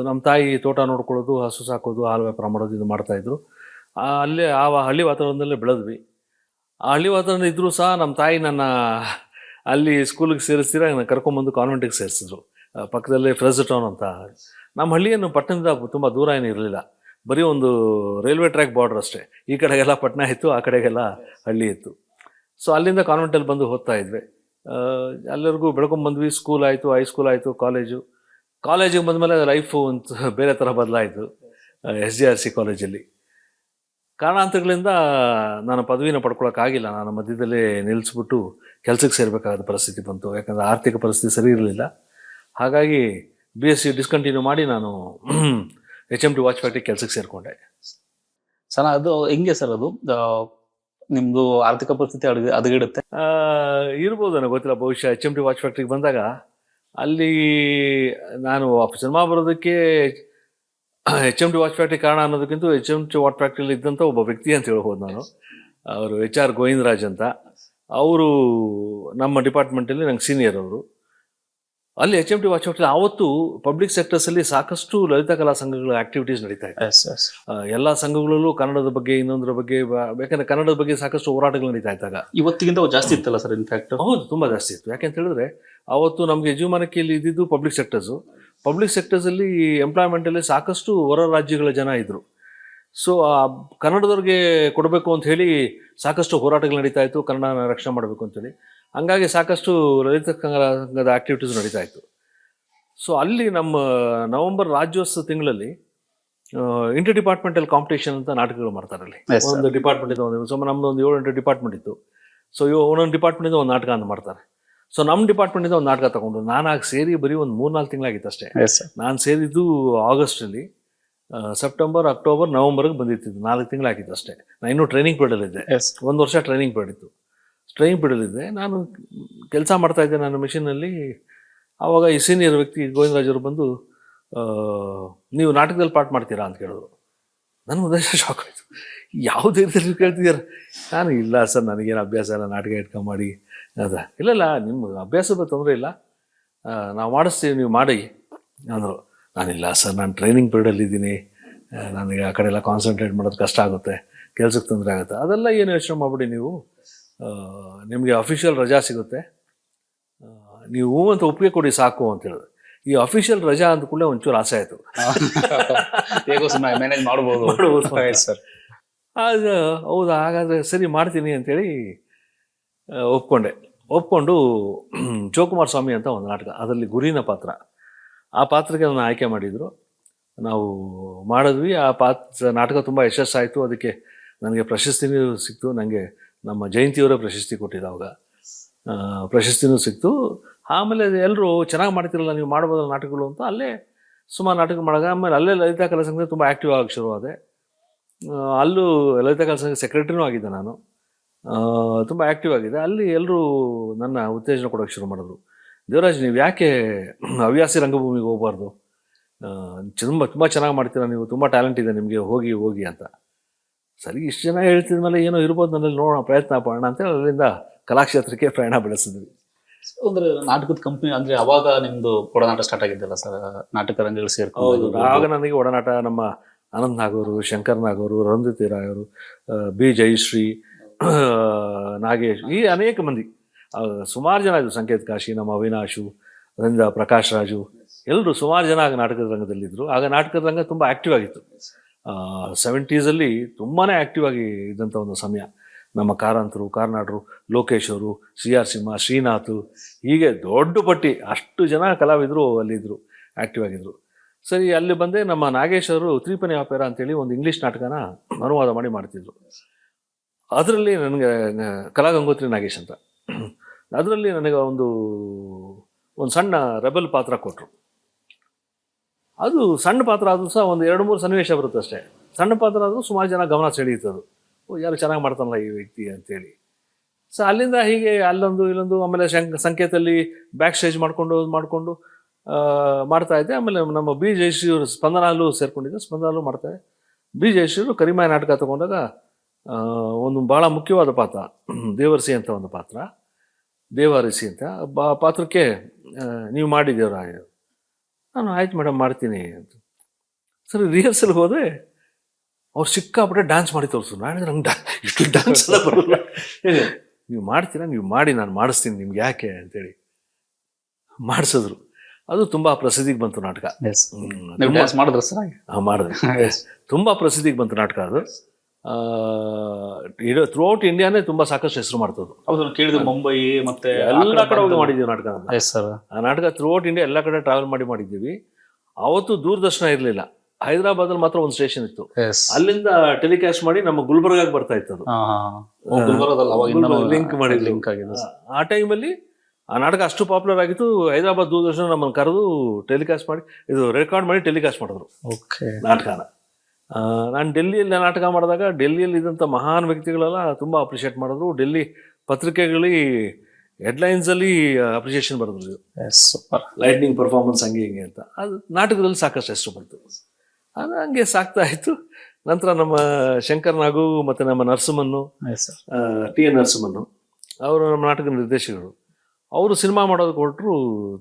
ನಮ್ಮ ತಾಯಿ ತೋಟ ನೋಡ್ಕೊಳ್ಳೋದು, ಹಸು ಸಾಕೋದು, ಹಾಲು ವ್ಯಾಪಾರ ಮಾಡೋದು ಇದು ಮಾಡ್ತಾಯಿದ್ರು. ಅಲ್ಲೇ ಆ ಹಳ್ಳಿ ವಾತಾವರಣದಲ್ಲೇ ಬೆಳೆದ್ವಿ. ಆ ಹಳ್ಳಿ ವಾತಾವರಣ ಇದ್ದರೂ ಸಹ ನಮ್ಮ ತಾಯಿ ನನ್ನ ಅಲ್ಲಿ ಸ್ಕೂಲಿಗೆ ಸೇರಿಸ್ತೀರ ನನ್ನ ಕರ್ಕೊಂಬಂದು ಕಾನ್ವೆಂಟಿಗೆ ಸೇರಿಸಿದ್ರು. ಪಕ್ಕದಲ್ಲೇ ಫ್ರೆಸ್ ಟೌನ್ ಅಂತ. ನಮ್ಮ ಹಳ್ಳಿಯನ್ನು ಪಟ್ಟಣದಿಂದ ತುಂಬ ದೂರ ಏನೂ ಇರಲಿಲ್ಲ. ಬರೀ ಒಂದು ರೈಲ್ವೆ ಟ್ರ್ಯಾಕ್ ಬಾರ್ಡ್ರ್ ಅಷ್ಟೇ. ಈ ಕಡೆಗೆಲ್ಲ ಪಟ್ಟಣ ಇತ್ತು, ಆ ಕಡೆಗೆಲ್ಲ ಹಳ್ಳಿ ಇತ್ತು. ಸೊ ಅಲ್ಲಿಂದ ಕಾನ್ವೆಂಟಲ್ಲಿ ಬಂದು ಓದ್ತಾ ಇದ್ವಿ. ಎಲ್ಲರಿಗೂ ಬೆಳ್ಕೊಂಬಂದ್ವಿ. ಸ್ಕೂಲ್ ಆಯಿತು, ಹೈಸ್ಕೂಲ್ ಆಯಿತು, ಕಾಲೇಜು. ಕಾಲೇಜಿಗೆ ಬಂದಮೇಲೆ ಲೈಫು ಒಂದು ಬೇರೆ ಥರ ಬದಲಾಯಿತು. SJRC ಕಾಲೇಜಲ್ಲಿ ಕಾರಣಾಂತರಗಳಿಂದ ನಾನು ಪದವಿನ ಪಡ್ಕೊಳಕ್ಕಾಗಿಲ್ಲ. ನಾನು ಮಧ್ಯದಲ್ಲೇ ನಿಲ್ಲಿಸ್ಬಿಟ್ಟು ಕೆಲಸಕ್ಕೆ ಸೇರಬೇಕಾದ ಪರಿಸ್ಥಿತಿ ಬಂತು. ಯಾಕಂದರೆ ಆರ್ಥಿಕ ಪರಿಸ್ಥಿತಿ ಸರಿ ಇರಲಿಲ್ಲ. ಹಾಗಾಗಿ BSc ಡಿಸ್ಕಂಟಿನ್ಯೂ ಮಾಡಿ ನಾನು HMT ವಾಚ್ ಫ್ಯಾಕ್ಟ್ರಿ ಕೆಲಸಕ್ಕೆ ಸೇರಿಕೊಂಡೆ. ಸರ್ ಅದು ಹೆಂಗೆ ಸರ್ ಅದು ನಿಮ್ಮದು ಆರ್ಥಿಕ ಪರಿಸ್ಥಿತಿ ಹದಗೆಡುತ್ತೆ? ಇರ್ಬೋದು, ನನಗೆ ಗೊತ್ತಿಲ್ಲ. ಬಹುಶಃ HMT ವಾಚ್ ಫ್ಯಾಕ್ಟ್ರಿಗೆ ಬಂದಾಗ ಅಲ್ಲಿ ನಾನು ಸಿನಿಮಾ ಬರೋದಕ್ಕೆ HMT ವಾಚ್ ಫ್ಯಾಕ್ಟ್ರಿ ಕಾರಣ ಅನ್ನೋದಕ್ಕಿಂತ HMT ವಾಚ್ ಫ್ಯಾಕ್ಟ್ರಿಯಲ್ಲಿ ಇದ್ದಂಥ ಒಬ್ಬ ವ್ಯಕ್ತಿ ಅಂತ ಹೇಳ್ಬೋದು ನಾನು. ಅವರು HR ಗೋವಿಂದರಾಜ್ ಅಂತ. ಅವರು ನಮ್ಮ ಡಿಪಾರ್ಟ್ಮೆಂಟಲ್ಲಿ ನಂಗೆ ಸೀನಿಯರ್ ಅವರು. ಅಲ್ಲಿ HMT ವಾಚ್ ಫ್ಯಾಕ್ಟ್ರಿ ಆವತ್ತು ಪಬ್ಲಿಕ್ ಸೆಕ್ಟರ್ಸಲ್ಲಿ ಸಾಕಷ್ಟು ಲಲಿತಾ ಕಲಾ ಸಂಘಗಳ ಆಕ್ಟಿವಿಟೀಸ್ ನಡೀತಾ ಇತ್ತು. ಎಲ್ಲ ಸಂಘಗಳಲ್ಲೂ ಕನ್ನಡದ ಬಗ್ಗೆ, ಇನ್ನೊಂದರ ಬಗ್ಗೆ, ಯಾಕಂದರೆ ಕನ್ನಡದ ಬಗ್ಗೆ ಸಾಕಷ್ಟು ಹೋರಾಟಗಳು ನಡೀತಾ ಇದ್ದಾಗ ಇವತ್ತಿಗಿಂತ ಜಾಸ್ತಿ ಇತ್ತಲ್ಲ ಸರ್? ಇನ್ಫ್ಯಾಕ್ಟ್ ಹೌದು, ತುಂಬ ಜಾಸ್ತಿ ಇತ್ತು. ಯಾಕೆಂತ ಹೇಳಿದ್ರೆ ಆವತ್ತು ನಮಗೆ ಜೀವಮಾನಕ್ಕೆ ಇಲ್ಲಿ ಇದ್ದಿದ್ದು ಪಬ್ಲಿಕ್ ಸೆಕ್ಟರ್ಸು. ಪಬ್ಲಿಕ್ ಸೆಕ್ಟರ್ಸಲ್ಲಿ ಎಂಪ್ಲಾಯ್ಮೆಂಟಲ್ಲಿ ಸಾಕಷ್ಟು ಹೊರ ರಾಜ್ಯಗಳ ಜನ ಇದ್ದರು. ಸೊ ಕನ್ನಡದವ್ರಿಗೆ ಕೊಡಬೇಕು ಅಂತ ಹೇಳಿ ಸಾಕಷ್ಟು ಹೋರಾಟಗಳು ನಡೀತಾ ಇತ್ತು, ಕನ್ನಡನ ರಕ್ಷಣೆ ಮಾಡಬೇಕು ಅಂತೇಳಿ. ಹಂಗಾಗಿ ಸಾಕಷ್ಟು ಲಲಿತ ಸಂಘದ ಆ್ಯಕ್ಟಿವಿಟೀಸ್ ನಡೀತಾ ಇತ್ತು. ಸೊ ಅಲ್ಲಿ ನಮ್ಮ ನವಂಬರ್ ರಾಜ್ಯೋತ್ಸವ ತಿಂಗಳಲ್ಲಿ ಇಂಟರ್ ಡಿಪಾರ್ಟ್ಮೆಂಟಲ್ ಕಾಂಪಿಟೇಷನ್ ಅಂತ ನಾಟಕಗಳು ಮಾಡ್ತಾರೆ. ಅಲ್ಲಿ ಒಂದು ಡಿಪಾರ್ಟ್ಮೆಂಟಿಂದ ಒಂದು ನಮ್ಮದು ಒಂದು 7-8 ಡಿಪಾರ್ಟ್ಮೆಂಟ್ ಇತ್ತು. ಸೊ ಒಂದೊಂದು ಡಿಪಾರ್ಟ್ಮೆಂಟಿಂದ ಒಂದು ನಾಟಕ ಅಂತ ಮಾಡ್ತಾರೆ. ಸೊ ನಮ್ಮ ಡಿಪಾರ್ಟ್ಮೆಂಟಿಂದ ಒಂದು ನಾಟಕ ತಗೊಂಡು ನಾನು ಆಗ ಸೇರಿ ಬರೀ ಒಂದು 3-4 ತಿಂಗಳಾಗಿತ್ತು ಅಷ್ಟೇ. ನಾನು ಸೇರಿದ್ದು ಆಗಸ್ಟಲ್ಲಿ. ಸೆಪ್ಟೆಂಬರ್, ಅಕ್ಟೋಬರ್, ನವಂಬರ್ಗೆ ಬಂದಿತ್ತು. 4 ತಿಂಗಳಾಗಿತ್ತು ಅಷ್ಟೇ. ನಾನು ಇನ್ನೂ ಟ್ರೈನಿಂಗ್ ಪೀರಿಯಡಲ್ಲಿದ್ದೆ. 1 ವರ್ಷ ಟ್ರೈನಿಂಗ್ ಪೀರಿಯಡ್ ಇತ್ತು. ಟ್ರೈನಿಂಗ್ ಪೀರಿಯಡಲ್ಲಿದ್ದೆ. ನಾನು ಕೆಲಸ ಮಾಡ್ತಾಯಿದ್ದೆ ನನ್ನ ಮಿಷಿನಲ್ಲಿ. ಆವಾಗ ಈ ಸೀನಿಯರ್ ವ್ಯಕ್ತಿ ಗೋವಿಂದರಾಜರು ಬಂದು, ನೀವು ನಾಟಕದಲ್ಲಿ ಪಾಠ ಮಾಡ್ತೀರಾ ಅಂತ ಕೇಳಿದ್ರು. ನನಗೆ ಒಂದೇ ಶಾಕ್ ಆಯಿತು. ಯಾವ ಧೈರ್ಯದಲ್ಲಿ ಕೇಳ್ತಿದ್ದೀರ? ನಾನು ಇಲ್ಲ ಸರ್, ನನಗೇನು ಅಭ್ಯಾಸ ಇಲ್ಲ ನಾಟಕ ಇಟ್ಕೊಂಡು ಮಾಡಿ. ಅದ ಇಲ್ಲ ನಿಮ್ಮ ಅಭ್ಯಾಸದ ತೊಂದರೆ ಇಲ್ಲ, ನಾವು ಮಾಡಿಸ್ತೀವಿ, ನೀವು ಮಾಡಿ ಅಂದರು. ನಾನಿಲ್ಲ ಸರ್, ನಾನು ಟ್ರೈನಿಂಗ್ ಪೀರಿಯಡಲ್ಲಿದ್ದೀನಿ, ನನಗೆ ಆ ಕಡೆ ಎಲ್ಲ ಕಾನ್ಸಂಟ್ರೇಟ್ ಮಾಡೋದು ಕಷ್ಟ ಆಗುತ್ತೆ, ಕೆಲಸಕ್ಕೆ ತೊಂದರೆ ಆಗುತ್ತೆ. ಅದೆಲ್ಲ ಏನು ಯೋಚನೆ ಮಾಡಿಬಿಡಿ ನೀವು, ನಿಮಗೆ ಅಫಿಷಿಯಲ್ ರಜಾ ಸಿಗುತ್ತೆ, ನೀವು ಅಂತ ಒಪ್ಪಿಗೆ ಕೊಡಿ ಸಾಕು ಅಂತ ಹೇಳಿದ್ರು. ಈ ಅಫಿಷಿಯಲ್ ರಜಾ ಅಂದ ಕೂಡಲೇ ಒಂಚೂರು ಆಸೆ ಆಯಿತು. ಮ್ಯಾನೇಜ್ ಮಾಡ್ಬೋದು ಸರ್. ಅದು ಹೌದಾ, ಹಾಗಾದರೆ ಸರಿ ಮಾಡ್ತೀನಿ ಅಂತೇಳಿ ಒಪ್ಕೊಂಡು ಶಿವಕುಮಾರ ಸ್ವಾಮಿ ಅಂತ ಒಂದು ನಾಟಕ, ಅದರಲ್ಲಿ ಗುರಿನ ಪಾತ್ರ, ಆ ಪಾತ್ರಕ್ಕೆ ನನ್ನ ಆಯ್ಕೆ ಮಾಡಿದರು. ನಾವು ಮಾಡಿದ್ವಿ. ಆ ನಾಟಕ ತುಂಬ ಯಶಸ್ಸಾಯಿತು. ಅದಕ್ಕೆ ನನಗೆ ಪ್ರಶಸ್ತಿನೂ ಸಿಕ್ತು. ನನಗೆ ನಮ್ಮ ಜಯಂತಿಯವರೇ ಪ್ರಶಸ್ತಿ ಕೊಟ್ಟಿದ್ದು. ಅವಾಗ ಪ್ರಶಸ್ತಿನೂ ಸಿಕ್ತು. ಆಮೇಲೆ ಎಲ್ಲರೂ ಚೆನ್ನಾಗಿ ಮಾಡ್ತಿರಲ್ಲ ನೀವು, ಮಾಡ್ಬೋದಲ್ಲ ನಾಟಕಗಳು ಅಂತ ಅಲ್ಲೇ ಸುಮಾರು ನಾಟಕ ಮಾಡಿದಾಗ ಆಮೇಲೆ ಅಲ್ಲೇ ಲಲಿತಾ ಕಲಾ ಸಂಘ ತುಂಬ ಆ್ಯಕ್ಟಿವ್ ಆಗಿ ಶುರುವಾದೆ. ಅಲ್ಲೂ ಲಲಿತಾ ಕಲಾ ಸಂಘ ಸೆಕ್ರೆಟರಿನೂ ಆಗಿದ್ದೆ ನಾನು. ತುಂಬ ಆ್ಯಕ್ಟಿವ್ ಆಗಿದೆ. ಅಲ್ಲಿ ಎಲ್ಲರೂ ನನ್ನ ಉತ್ತೇಜನ ಕೊಡೋಕ್ಕೆ ಶುರು ಮಾಡಿದ್ರು. ದೇವರಾಜ್, ನೀವು ಯಾಕೆ ಹವ್ಯಾಸಿ ರಂಗಭೂಮಿಗೆ ಹೋಗಬಾರ್ದು? ತುಂಬ ಚೆನ್ನಾಗಿ ಮಾಡ್ತೀರಾ ನೀವು, ತುಂಬ ಟ್ಯಾಲೆಂಟ್ ಇದೆ ನಿಮಗೆ, ಹೋಗಿ ಅಂತ. ಸರಿ, ಇಷ್ಟು ಜನ ಹೇಳ್ತಿದ್ಮೇಲೆ ಏನೋ ಇರ್ಬೋದು ನನ್ನಲ್ಲಿ, ನೋಡೋಣ, ಪ್ರಯತ್ನ ಮಾಡೋಣ ಅಂತೇಳಿ ಅಲ್ಲಿಂದ ಕಲಾಕ್ಷೇತ್ರಕ್ಕೆ ಪ್ರಯಾಣ ಬೆಳೆಸಿದ್ವಿ. ಅಂದರೆ ನಾಟಕದ ಕಂಪ್ನಿ ಅಂದರೆ ಅವಾಗ ನಿಮ್ಮದು ಒಡನಾಟ ಸ್ಟಾರ್ಟ್ ಆಗಿದ್ದಲ್ಲ ಸರ್, ನಾಟಕ ರಂಗಗಳು ಸೇರ್ಕೊಂಡು? ಆಗ ನನಗೆ ಒಡನಾಟ ನಮ್ಮ ಅನಂತ್ ನಾಗವರು, ಶಂಕರ್ ನಾಗವರು, ರಂಜಿತ್ ರಾಯ್ ಅವರು, B ಜಯಶ್ರೀ, ನಾಗೇಶ್, ಈ ಅನೇಕ ಮಂದಿ, ಸುಮಾರು ಜನ ಇದ್ದರು. ಸಂಕೇತ್ ಕಾಶಿ, ನಮ್ಮ ಅವಿನಾಶು, ರಂಜಾ, ಪ್ರಕಾಶ್ ರಾಜು, ಎಲ್ಲರೂ ಸುಮಾರು ಜನ ಆಗ ನಾಟಕದ ರಂಗದಲ್ಲಿದ್ದರು. ಆಗ ನಾಟಕದ ರಂಗ ತುಂಬ ಆ್ಯಕ್ಟಿವ್ ಆಗಿತ್ತು. 70s ತುಂಬಾ ಆ್ಯಕ್ಟಿವ್ ಆಗಿ ಇದ್ದಂಥ ಒಂದು ಸಮಯ. ನಮ್ಮ ಕಾರಂತರು, ಕಾರ್ನಾಡರು, ಲೋಕೇಶ್ ಅವರು, CR ಸಿಂಹ, ಶ್ರೀನಾಥ್, ಹೀಗೆ ದೊಡ್ಡ ಪಟ್ಟಿ ಅಷ್ಟು ಜನ ಕಲಾವಿದರು ಅಲ್ಲಿದ್ದರು, ಆ್ಯಕ್ಟಿವ್ ಆಗಿದ್ದರು. ಸರಿ, ಅಲ್ಲಿ ಬಂದೆ. ನಮ್ಮ ನಾಗೇಶ್ ಅವರು ತ್ರಿಪನಿ ಆಪೇರ ಅಂತೇಳಿ ಒಂದು ಇಂಗ್ಲೀಷ್ ನಾಟಕನ ಅನುವಾದ ಮಾಡಿ ಮಾಡ್ತಿದ್ರು. ಅದರಲ್ಲಿ ನನಗೆ ಕಲಾಗಂಗೋತ್ರಿ ನಾಗೇಶ್ ಅಂತ, ಅದರಲ್ಲಿ ನನಗೆ ಒಂದು ಸಣ್ಣ ರೆಬಲ್ ಪಾತ್ರ ಕೊಟ್ಟರು. ಅದು ಸಣ್ಣ ಪಾತ್ರ ಆದರೂ ಸಹ ಒಂದು 2-3 ಸನ್ನಿವೇಶ ಬರುತ್ತೆ ಅಷ್ಟೇ. ಸಣ್ಣ ಪಾತ್ರ ಆದರೂ ಸುಮಾರು ಜನ ಗಮನ ಸೆಳೆಯುತ್ತದು. ಯಾರು ಚೆನ್ನಾಗಿ ಮಾಡ್ತಾನಲ್ಲ ಈ ವ್ಯಕ್ತಿ ಅಂತೇಳಿ. ಸೊ ಅಲ್ಲಿಂದ ಹೀಗೆ ಅಲ್ಲೊಂದು ಇಲ್ಲೊಂದು, ಆಮೇಲೆ ಸಂಕೇತಲ್ಲಿ ಬ್ಯಾಕ್ ಸ್ಟೇಜ್ ಮಾಡಿಕೊಂಡು ಮಾಡ್ತಾಯಿದ್ದೆ. ಆಮೇಲೆ ನಮ್ಮ B ಜಯಶ್ರೀ ಅವರು ಸ್ಪಂದನಲ್ಲೂ ಸೇರ್ಕೊಂಡಿದ್ದೆ, ಸ್ಪಂದನಲ್ಲೂ ಮಾಡ್ತಾಯಿದ್ದೆ. B ಜಯಶ್ರೀ ಅವರು ಕರಿಮಾಯ ನಾಟಕ ತಗೊಂಡಾಗ ಒಂದು ಭಾಳ ಮುಖ್ಯವಾದ ಪಾತ್ರ, ದೇವರಸಿ ಅಂತ ಒಂದು ಪಾತ್ರ, ದೇವರಸಿ ಅಂತ ಪಾತ್ರಕ್ಕೆ ನೀವು ಮಾಡಿದ್ದೇವ್ರ ನಾನು ಆಯ್ತು ಮೇಡಮ್ ಮಾಡ್ತೀನಿ ಅಂತ. ಸರಿ ರಿಹರ್ಸಲ್ಗೆ ಹೋದೆ, ಅವ್ರು ಸಿಕ್ಕಾಪಟ್ಟೆ ಡ್ಯಾನ್ಸ್ ಮಾಡಿ ತೋರಿಸು. ನಾನು ನಂಗೆ ಇಷ್ಟು ಡ್ಯಾನ್ಸ್ ಎಲ್ಲ ಬರೋಲ್ಲ. ನೀವು ಮಾಡ್ತೀರಾ, ನೀವು ಮಾಡಿ, ನಾನು ಮಾಡಿಸ್ತೀನಿ ನಿಮ್ಗೆ ಯಾಕೆ ಅಂತೇಳಿ ಮಾಡಿಸಿದ್ರು. ಅದು ತುಂಬ ಪ್ರಸಿದ್ಧಿಗೆ ಬಂತು ನಾಟಕ. ಮಾಡಿದ್ರು ಸರ್? ಮಾಡಿದೆ. ತುಂಬ ಪ್ರಸಿದ್ಧಿಗೆ ಬಂತು ನಾಟಕ ಅದು. ಥ್ರೂ ಔಟ್ ಇಂಡಿಯಾನೇ ತುಂಬ ಸಾಕಷ್ಟು ಹೆಸರು ಮಾಡ್ತದ್ದು. ಹೌದು, ಕೇಳಿದ್ರು ಮುಂಬೈ ಮತ್ತೆ ಎಲ್ಲ ಕಡೆ ಹೋಗಿ ಮಾಡಿದ್ದೀವಿ ನಾಟಕ. ಸರ್ ಆ ನಾಟಕ ಥ್ರೂ ಔಟ್ ಇಂಡಿಯಾ ಎಲ್ಲ ಕಡೆ ಟ್ರಾವೆಲ್ ಮಾಡಿದ್ದೀವಿ. ಅವತ್ತು ದೂರದರ್ಶನ ಇರಲಿಲ್ಲ, ಹೈದರಾಬಾದಲ್ಲಿ ಮಾತ್ರ ಒಂದು ಸ್ಟೇಷನ್ ಇತ್ತು. ಅಲ್ಲಿಂದ ಟೆಲಿಕಾಸ್ಟ್ ಮಾಡಿ ನಮ್ಮ ಗುಲ್ಬರ್ಗಾಗೆ ಬರ್ತಾ ಇತ್ತು ಅದು. ಲಿಂಕ್ ಮಾಡಿ ಲಿಂಕ್ ಆಗಿದೆ. ಆ ಟೈಮಲ್ಲಿ ಆ ನಾಟಕ ಅಷ್ಟು ಪಾಪ್ಯುಲರ್ ಆಗಿತ್ತು. ಹೈದರಾಬಾದ್ ದೂರದರ್ಶನ ನಮ್ಮನ್ನು ಕರೆದು ಟೆಲಿಕಾಸ್ಟ್ ಮಾಡಿ, ಇದು ರೆಕಾರ್ಡ್ ಮಾಡಿ ಟೆಲಿಕಾಸ್ಟ್ ಮಾಡಿದ್ರು ನಾಟಕನ. ನಾನು ಡೆಲ್ಲಿಯಲ್ಲಿ ನಾಟಕ ಮಾಡಿದಾಗ ಡೆಲ್ಲಿಯಲ್ಲಿ ಇದ್ದಂಥ ಮಹಾನ್ ವ್ಯಕ್ತಿಗಳೆಲ್ಲ ತುಂಬ ಅಪ್ರಿಷಿಯೇಟ್ ಮಾಡಿದ್ರು. ಡೆಲ್ಲಿ ಪತ್ರಿಕೆಗಳಿಗೆ ಹೆಡ್ಲೈನ್ಸಲ್ಲಿ ಅಪ್ರಿಷಿಯೇಷನ್ ಬರೆದ್ರು, ಲೈಟ್ನಿಂಗ್ ಪರ್ಫಾರ್ಮೆನ್ಸ್ ಹಂಗೆ ಹಿಂಗೆ ಅಂತ. ಅದು ನಾಟಕದಲ್ಲಿ ಸಾಕಷ್ಟು ಹೆಸರು ಬಂತು. ಅದು ಹಂಗೆ ಸಾಕ್ತಾ ಇತ್ತು. ನಂತರ ನಮ್ಮ ಶಂಕರ್ ನಾಗು ಮತ್ತು ನಮ್ಮ ನರಸಿಂಹನ್ನು, ಟಿ.ಎನ್. ನರಸಿಂಹನ್ನು, ಅವರು ನಮ್ಮ ನಾಟಕದ ನಿರ್ದೇಶಕರು. ಅವರು ಸಿನಿಮಾ ಮಾಡೋದಕ್ಕೆ ಹೊರಟರು.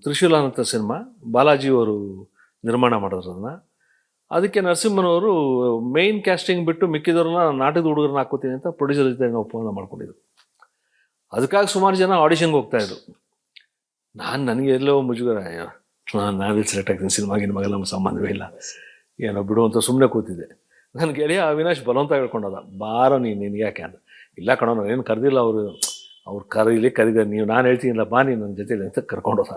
ತ್ರಿಶೂಲ ಅಂತ ಸಿನಿಮಾ ಬಾಲಾಜಿಯವರು ನಿರ್ಮಾಣ ಮಾಡೋರು ಅದನ್ನು. ಅದಕ್ಕೆ ನರಸಿಂಹನವರು ಮೇಯ್ನ್ ಕ್ಯಾಸ್ಟಿಂಗ್ ಬಿಟ್ಟು ಮಿಕ್ಕಿದವ್ರನ್ನ ನಾಟಕದ ಹುಡುಗರನ್ನ ಹಾಕೋತೀನಿ ಅಂತ ಪ್ರೊಡ್ಯೂಸರ್ ಜೊತೆ ಒಪ್ಪಂದ ಮಾಡ್ಕೊಂಡಿದ್ರು. ಅದಕ್ಕಾಗಿ ಸುಮಾರು ಜನ ಆಡಿಷನ್ಗೆ ಹೋಗ್ತಾಯಿದ್ರು. ನನಗೆ ಎಲ್ಲೋ ಮುಜುಗರ, ನಾವೇ ಸೆಲೆಕ್ಟ್ ಆಗ್ತೀನಿ, ಸಿನಿಮಾಗಿನ ಮಗಲ್ಲ, ನಮ್ಮ ಸಂಬಂಧವೇ ಇಲ್ಲ, ಏನೋ ಬಿಡು ಅಂತ ಸುಮ್ಮನೆ ಕೂತಿದ್ದೆ. ನನ್ನ ಗೆಳೆಯ ಅವಿನಾಶ್ ಬಲವಂತ ಹೇಳ್ಕೊಂಡೋದ, ಬಾರೋ ನೀನು ಯಾಕೆ ಅಂತ. ಇಲ್ಲ ಕಣೋ, ಏನು ಕರೆದಿಲ್ಲ ಅವ್ರು ಕರೀದೆ ನೀವು, ನಾನು ಹೇಳ್ತೀನಿಲ್ಲ ಬಾ ನೀನು ನನ್ನ ಜೊತೆಲಿ ಅಂತ ಕರ್ಕೊಂಡೋದ.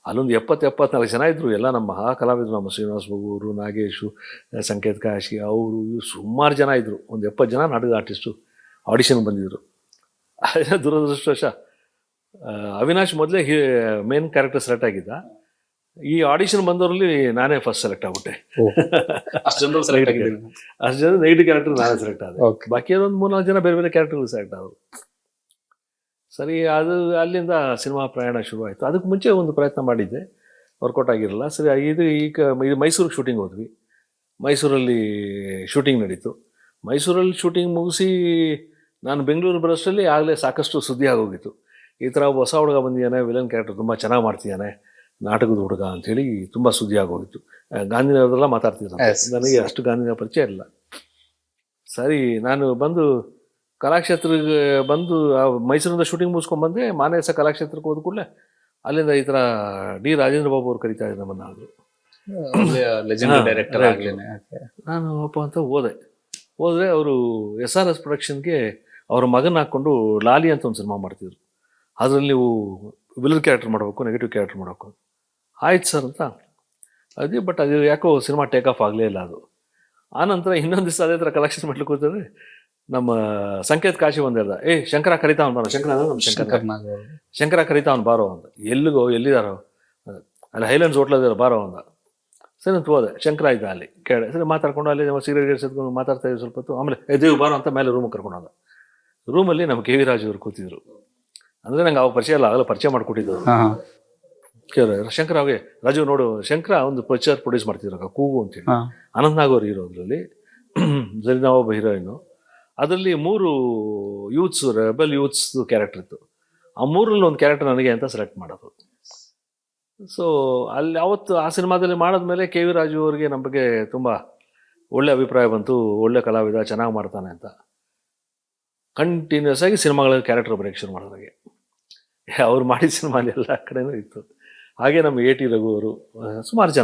ಅಲ್ಲೊಂದು 70-74 ಜನ ಇದ್ದರು. ಎಲ್ಲ ನಮ್ಮ ಕಲಾವಿದರು, ನಮ್ಮ ಶ್ರೀನಿವಾಸ್ ಬಗೂರು, ನಾಗೇಶು, ಸಂಕೇತ್ ಕಾಶಿ, ಅವರು ಇವರು ಸುಮಾರು ಜನ ಇದ್ದರು. ಒಂದು 70 ಜನ ನಾಟಕದ ಆರ್ಟಿಸ್ಟು ಆಡಿಷನ್ಗೆ ಬಂದಿದ್ದರು. ದುರದೃಷ್ಟವಶ ಅವಿನಾಶ್ ಮೊದಲೇ ಮೇನ್ ಕ್ಯಾರೆಕ್ಟರ್ ಸೆಲೆಕ್ಟ್ ಆಗಿದ್ದ. ಈ ಆಡಿಷನ್ ಬಂದವರಲ್ಲಿ ನಾನೇ ಫಸ್ಟ್ ಸೆಲೆಕ್ಟ್ ಆಗ್ಬಿಟ್ಟೆ. ಅಷ್ಟು ಜನ ನೆಗೆಟಿವ್ ಕ್ಯಾರೆಕ್ಟರ್ ನಾನೇ ಸೆಲೆಕ್ಟ್ ಆದೆ. ಬಾಕಿ ಒಂದು 3-4 ಜನ ಬೇರೆ ಬೇರೆ ಕ್ಯಾರೆಕ್ಟರ್ಗಳು ಸೆಲೆಕ್ಟ್ ಆದರು. ಸರಿ, ಅದು ಅಲ್ಲಿಂದ ಸಿನಿಮಾ ಪ್ರಯಾಣ ಶುರುವಾಯಿತು. ಅದಕ್ಕೆ ಮುಂಚೆ ಒಂದು ಪ್ರಯತ್ನ ಮಾಡಿದ್ದೆ, ವರ್ಕೌಟ್ ಆಗಿರಲಿಲ್ಲ. ಸರಿ, ಇದು ಮೈಸೂರಿಗೆ ಶೂಟಿಂಗ್ ಹೋದ್ವಿ. ಮೈಸೂರಲ್ಲಿ ಶೂಟಿಂಗ್ ನಡೀತು. ಮೈಸೂರಲ್ಲಿ ಶೂಟಿಂಗ್ ಮುಗಿಸಿ ನಾನು ಬೆಂಗಳೂರು ಬರೋಷ್ಟರಲ್ಲಿ ಆಗಲೇ ಸಾಕಷ್ಟು ಸುದ್ದಿ ಆಗೋಗಿತ್ತು. ಈ ಥರ ಹೊಸ ಹುಡುಗ ಬಂದಿದ್ದಾನೆ, ವಿಲನ್ ಕ್ಯಾರೆಕ್ಟರ್ ತುಂಬ ಚೆನ್ನಾಗಿ ಮಾಡ್ತಿದ್ದಾನೆ, ನಾಟಕದ ಹುಡುಗ ಅಂಥೇಳಿ ತುಂಬ ಸುದ್ದಿ ಆಗೋಗಿತ್ತು. ಗಾಂಧಿನಗರದೆಲ್ಲ ಮಾತಾಡ್ತಿದ್ರು. ನನಗೆ ಅಷ್ಟು ಗಾಂಧಿನಗರ ಪರಿಚಯ ಇರಲಿಲ್ಲ. ಸರಿ, ನಾನು ಬಂದು ಕಲಾಕ್ಷೇತ್ರಕ್ಕೆ ಬಂದು ಮೈಸೂರಿಂದ ಶೂಟಿಂಗ್ ಮುಗಿಸ್ಕೊಂಡ್ಬಂದೆ. ಮಾನಸ ಕಲಾಕ್ಷೇತ್ರಕ್ಕೆ ಹೋದ ಕೂಡಲೇ ಅಲ್ಲಿಂದ ಈ ಥರ ಡಿ ರಾಜೇಂದ್ರ ಬಾಬು ಅವ್ರು ಕರೀತಾ ಇದ್ದಾರೆ ನಮ್ಮನ್ನು. ಡೈರೆಕ್ಟರ್ ನಾನು ಅಪ್ಪ ಅಂತ ಹೋದರೆ ಅವರು SRS ಪ್ರೊಡಕ್ಷನ್ಗೆ ಅವ್ರ ಮಗನ ಹಾಕ್ಕೊಂಡು ಲಾಲಿ ಅಂತ ಒಂದು ಸಿನಿಮಾ ಮಾಡ್ತಿದ್ರು. ಅದರಲ್ಲಿ ನೀವು ವಿಲನ್ ಕ್ಯಾರೆಕ್ಟರ್ ಮಾಡಬೇಕು, ನೆಗೆಟಿವ್ ಕ್ಯಾರೆಕ್ಟರ್ ಮಾಡಬೇಕು. ಆಯ್ತು ಸರ್ ಅಂತ ಅದೇ. ಬಟ್ ಅದು ಯಾಕೋ ಸಿನಿಮಾ ಟೇಕ್ ಆಫ್ ಆಗಲೇ ಇಲ್ಲ ಅದು. ಆನಂತರ ಇನ್ನೊಂದು ದಿವಸ ಅದೇ ಥರ ಕಲೆಕ್ಷನ್ ಮಾಡ್ಲಿಕ್ಕೆ ಹೋದರೆ ನಮ್ಮ ಸಂಕೇತ್ ಕಾಶಿ ಬಂದಿರ್ದ, ಶಂಕರ ಕರಿತಾ ಅವ್ನು ಬಾರೋ, ಶಂಕರ ಕರಿತಾ ಅವ್ನು ಬಾರೋ ಅಂತ. ಎಲ್ಲಿದಾರೋ ಅಲ್ಲಿ ಹೈಲ್ಯಾಂಡ್ಸ್ ಹೋಟ್ಲದಿರೋ ಬಾರೋ ಅಂದ. ಸರಿ ಅಂತ ಹೋದೆ. ಶಂಕರ ಇದ್ದ ಅಲ್ಲಿ ಕೇಳಿ. ಸರಿ ಮಾತಾಡ್ಕೊಂಡು ಅಲ್ಲಿ ಸಿಗರೇಟ್ ಎತ್ಕೊಂಡು ಮಾತಾಡ್ತಾ ಇದ್ವಿ ಸ್ವಲ್ಪ ಹೊತ್ತು. ಆಮೇಲೆ ದೇವ್ ಬಾರೋ ಅಂತ ಮೇಲೆ ರೂಮಿಗೆ ಕರ್ಕೊಂಡು ಹೋದ. ರೂಮಲ್ಲಿ ನಮ್ಮ KV ರಾಜು ಅವರು ಕೂತಿದ್ರು. ಅಂದರೆ ನಂಗೆ ಅವಾಗ ಪರಿಚಯ ಇಲ್ಲ, ಆಗಲ್ಲ ಪರಿಚಯ ಮಾಡಿಕೊಟ್ಟಿದ್ದು. ಶಂಕರ ಅವಾಗೆ ರಾಜು ನೋಡು, ಶಂಕರ ಒಂದು ಪಿಕ್ಚರ್ ಪ್ರೊಡ್ಯೂಸ್ ಮಾಡ್ತಿದ್ರು ಕೂಗು ಅಂತೇಳಿ. ಅನಂತ್ ನಾಗ್ ಅವರು ಹೀರೋ ಅದರಲ್ಲಿ, ಜರೀನಾ ಒಬ್ಬ ಹೀರೋಯಿನು. ಅದರಲ್ಲಿ 3 ಯೂತ್ಸ್, ರೆಬಲ್ ಯೂತ್ಸ್ ಕ್ಯಾರೆಕ್ಟರ್ ಇತ್ತು. ಆ 3ರಲ್ಲಿ ಒಂದು ಕ್ಯಾರೆಕ್ಟರ್ ನನಗೆ ಅಂತ ಸೆಲೆಕ್ಟ್ ಮಾಡೋದು. ಸೊ ಅಲ್ಲಿ ಅವತ್ತು ಆ ಸಿನಿಮಾದಲ್ಲಿ ಮಾಡಿದ್ಮೇಲೆ KV ರಾಜು ಅವರಿಗೆ ನಮ್ಮ ಬಗ್ಗೆ ತುಂಬ ಒಳ್ಳೆ ಅಭಿಪ್ರಾಯ ಬಂತು. ಒಳ್ಳೆ ಕಲಾವಿದ, ಚೆನ್ನಾಗಿ ಮಾಡ್ತಾನೆ ಅಂತ. ಕಂಟಿನ್ಯೂಸ್ ಆಗಿ ಸಿನಿಮಾಗಳಲ್ಲಿ ಕ್ಯಾರೆಕ್ಟರ್ ಬರೋಕ್ಕೆ ಶುರು ಮಾಡೋದಾಗೆ. ಅವ್ರು ಮಾಡಿದ ಸಿನಿಮಾಲಿ ಎಲ್ಲ ಕಡೆನೂ ಇತ್ತು. ಹಾಗೆ ನಮ್ಮ AT ರಘು ಅವರು, ಸುಮಾರು ಜನ